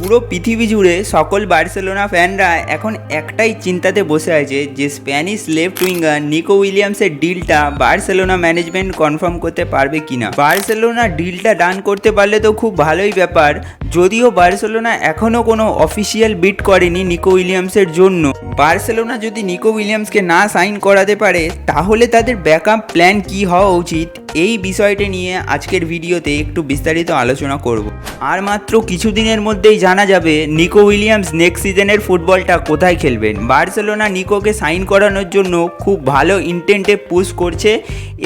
পুরো পৃথিবী জুড়ে সকল বার্সেলোনা ফ্যানরা এখন একটাই চিন্তাতে বসে আছে যে স্প্যানিশ লেফট উইঙ্গার নিকো উইলিয়ামসের ডিলটা বার্সেলোনা ম্যানেজমেন্ট কনফার্ম করতে পারবে কিনা। বার্সেলোনা ডিলটা ডান করতে পারলে তো খুব ভালোই ব্যাপার, যদিও বার্সেলোনা এখনও কোনো অফিসিয়াল বিড করেনি নিকো উইলিয়ামসের জন্য। বার্সেলোনা যদি নিকো উইলিয়ামসকে না সাইন করাতে পারে তাহলে তাদের ব্যাকআপ প্ল্যান কি হওয়া উচিত, এই বিষয়টি নিয়ে আজকের ভিডিওতে একটু বিস্তারিত আলোচনা করব। আর মাত্র কিছুদিনের মধ্যেই জানা যাবে নিকো উইলিয়ামস নেক্সট সিজনের ফুটবলটা কোথায় খেলবেন। বার্সেলোনা নিকোকে সাইন করানোর জন্য খুব ভালো ইন্টেন্টে পুশ করছে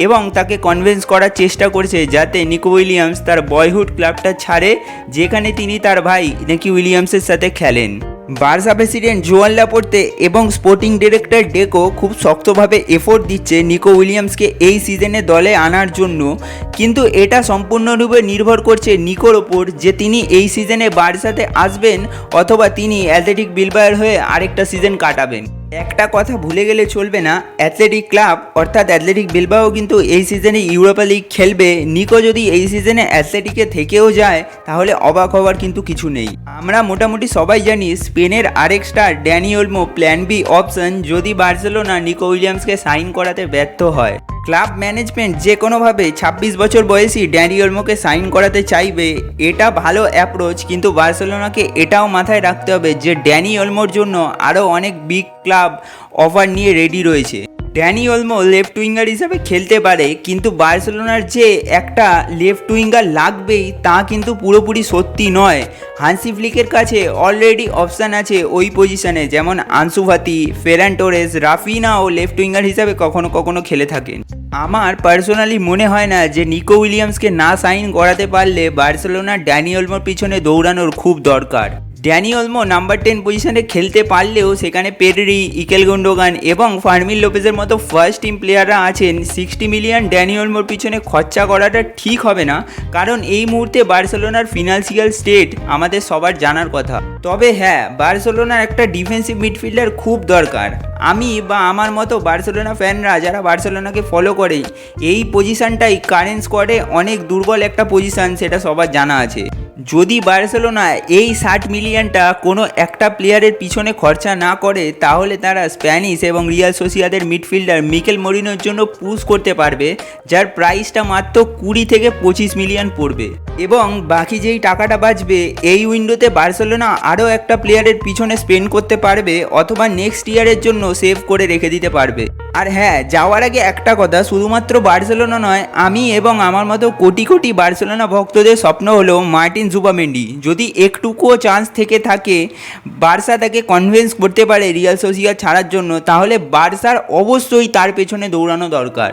এবং তাকে কনভিন্স করার চেষ্টা করছে যাতে নিকো উইলিয়ামস তার বয়হুড ক্লাবটা ছাড়ে, যেখানে তিনি তার ভাই ইনাকি উইলিয়ামসের সাথে খেলেন। বার্সা প্রেসিডেন্ট জোয়ান লাপোর্তে এবং স্পোর্টিং ডিরেক্টর ডেকো খুব শক্তভাবে এফোর্ট দিচ্ছে নিকো উইলিয়ামসকে এই সিজনে দলে আনার জন্য, কিন্তু এটা সম্পূর্ণরূপে নির্ভর করছে নিকোর ওপর যে তিনি এই সিজনে বার্সাতে আসবেন অথবা তিনি অ্যাথলেটিক বিলবাওয়ের হয়ে আরেকটা সিজন কাটাবেন। একটা কথা ভুলে গেলে চলবে না, অ্যাথলেটিক ক্লাব অর্থাৎ অ্যাথলেটিক বিলবাও কিন্তু এই সিজনে ইউরোপা লিগ খেলবে। নিকো যদি এই সিজনে অ্যাথলেটিকে থেকেও যায় তাহলে অবাক হওয়ার কিন্তু কিছু নেই। আমরা মোটামুটি সবাই জানি স্পেনের আরেক star Dani Olmo plan B option যদি বার্সেলোনা নিকো উইলিয়ামসকে সাইন করাতে ব্যর্থ হয়। ক্লাব ম্যানেজমেন্ট যে কোনোভাবে 26 বছর বয়সী ড্যানি ওলমোকে সাইন করাতে চাইবে, এটা ভালো অ্যাপ্রোচ, কিন্তু বার্সেলোনাকে এটাও মাথায় রাখতে হবে যে ড্যানি ওলমোর জন্য আরও অনেক বিগ ক্লাব অফার নিয়ে রেডি রয়েছে। ড্যানি ওলমো লেফট উইঙ্গার হিসাবে খেলতে পারে, কিন্তু বার্সেলোনার যে একটা লেফট উইঙ্গার লাগবেই তা কিন্তু পুরোপুরি সত্যি নয়। হান্সি ফ্লিকের কাছে অলরেডি অপশান আছে ওই পজিশনে, যেমন আনসু ফাতি, ফেরান টোরেস, রাফিনাও লেফট উইঙ্গার হিসাবে কখনো কখনো খেলে থাকেন। আমার পার্সোনালি মনে হয় না যে নিকো উইলিয়ামসকে না সাইন করাতে পারলে বার্সেলোনার ড্যানি ওলমোর পিছনে দৌড়ানোর খুব দরকার। ড্যানি ওলমো নাম্বার 10 পজিশনে খেলতে পারলেও সেখানে পেড্রি, ইকেল গুন্ডোগান এবং ফার্মিন লোপেজের মতো ফার্স্ট টিম প্লেয়াররা আছেন। 60 মিলিয়ন ড্যানি ওলমোর পিছনে খরচা করাটা ঠিক হবে না, কারণ এই মুহূর্তে বার্সেলোনার ফিনান্সিয়াল স্টেট আমাদের সবার জানার কথা। তবে হ্যাঁ, বার্সেলোনার একটা ডিফেন্সিভ মিডফিল্ডার খুব দরকার। আমি বা আমার মতো বার্সেলোনা ফ্যানরা যারা বার্সেলোনাকে ফলো করে, এই পজিশানটাই কারেন্ট স্কোয়াডে অনেক দুর্বল একটা পজিশান, সেটা সবার জানা আছে। যদি বার্সেলোনা এই 60 মিলিয়নটা কোনো একটা প্লেয়ারের পিছনে খরচা না করে তাহলে তারা স্প্যানিশ এবং রিয়াল সোসিয়াদের মিডফিল্ডার মিকেল মরিনোর জন্য পুশ করতে পারবে, যার প্রাইসটা মাত্র 20 থেকে 25 মিলিয়ন পড়বে। এবং বাকি যেই টাকাটা বাঁচবে এই উইন্ডোতে বার্সেলোনা আরও একটা প্লেয়ারের পিছনে স্পেন্ড করতে পারবে অথবা নেক্সট ইয়ারের জন্য সেভ করে রেখে দিতে পারবে। আর হ্যাঁ, যাওয়ার আগে একটা কথা, শুধুমাত্র বার্সেলোনা নয়, আমি এবং আমার মতো কোটি কোটি বার্সেলোনা ভক্তদের স্বপ্ন হলো মার্টিন জুবামেন্ডি যদি একটুকুও চান্স থেকে থাকে বার্সা তাকে কনভিন্স করতে পারে রিয়াল সোসিয়াদ ছাড়ার জন্য, তাহলে বার্সার অবশ্যই তার পেছনে দৌড়ানো দরকার।